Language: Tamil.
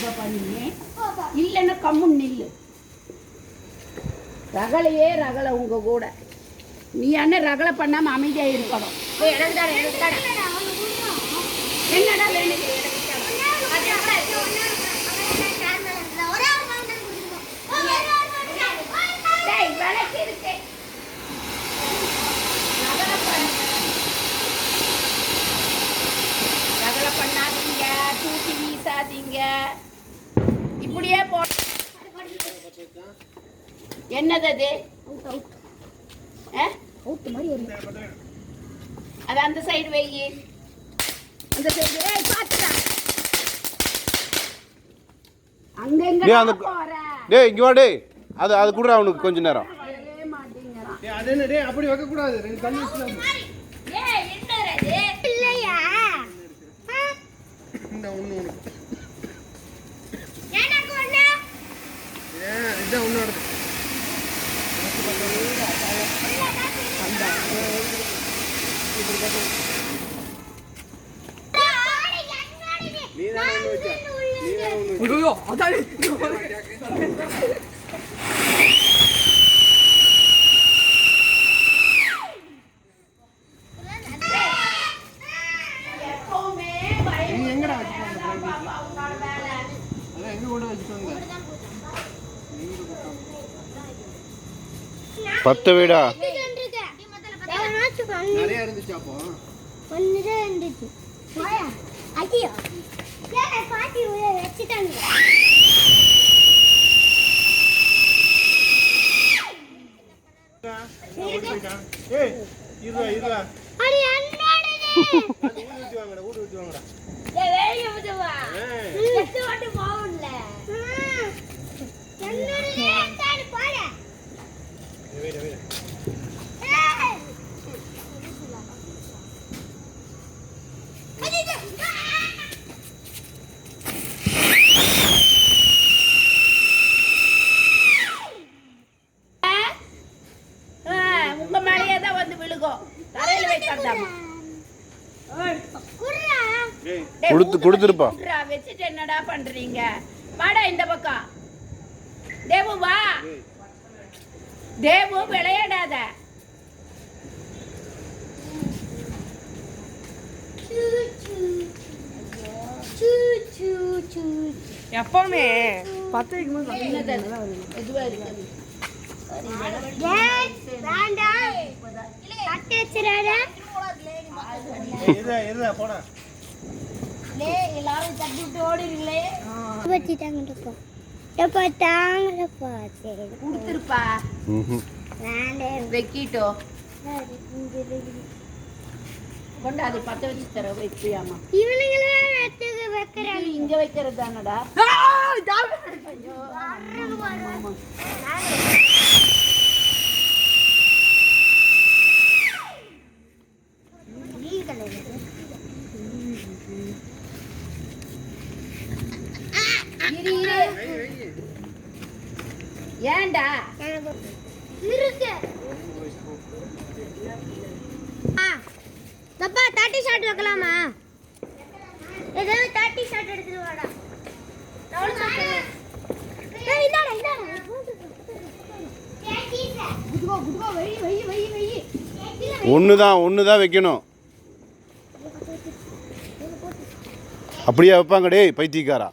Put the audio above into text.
பாப்பா நீ இல்லைன்னா கம்முன்னு நில்லு. ரகலையே ரகலை உங்க கூட. நீ என்ன ரகலை பண்ணாம அமைதியா இருக்கணும். என்னடா வேணும்? ரகலை பண்ணாதீங்க, தூக்கி வீசாதீங்க. இப்படியே போ. என்னது அது? அது அந்த சைடு வை. அந்த சைடு பாத்துடா. அங்க எங்க போற? டேய் இங்க வா டேய். அது கூட அவனுக்கு கொஞ்ச நேரம். டேய் அது என்ன டேய் அப்படி வைக்க கூடாது. ரெண்டு தண்ணி ஊத்தலாம். ஏய் என்னடா இது? இல்லையா? இந்த ஒண்ணு. எனக்கு ஒண்ணு. இது ஒண்ணோட. ஐயோ அதானே எங்கடா வச்சிருக்காங்க? அதான் எங்க கொண்டு வச்சிருக்காங்க? பத்து வீடா? நிறைய இருந்துச்சு அப்போ. ஒண்ணுதான் இருந்துச்சு. ஐயோ ஏன் பாட்டி உள்ள வச்சிட்டாங்க? ஏய் இருடா. அடி அண்ணாடே. ஊடு ஊத்தி வாங்கடா. ஏய் வேலைய முதுவா. எட்டு வாட்டி போவும்ல. என்னடே தாடி போற. வெயிட். உங்க மேலேயே தான் வந்து விழுகும். தரையில வைக்காதாமா. கொடுத்துருப்பா. வச்சுட்டு என்னடா பண்றீங்க? வாடா இந்த பக்கம். தேவு வா. தேவு விளையாடாத. எப்பவுமே 10 வைக்கும்போது எதுவா இருக்கு? இருடா போடா. எல்லாரும் தட்டி விட்டு ஓடிடுங்களே. கொடுத்துருப்பா. வெக்கிட்டோ கொண்டாது பத்த வச்சு தர வைப்பியாமா. இங்க வைக்கிறது தானடா. ஏண்டா தப்பா 30 ஷாட் வைக்கலாமா? ஏதாவது 30 ஷாட் எடுத்துட்டு வாடா. ஒண்ணுதான் வைக்கணும். அப்படியே வைப்பாங்க டேய் பைத்தியக்காரா.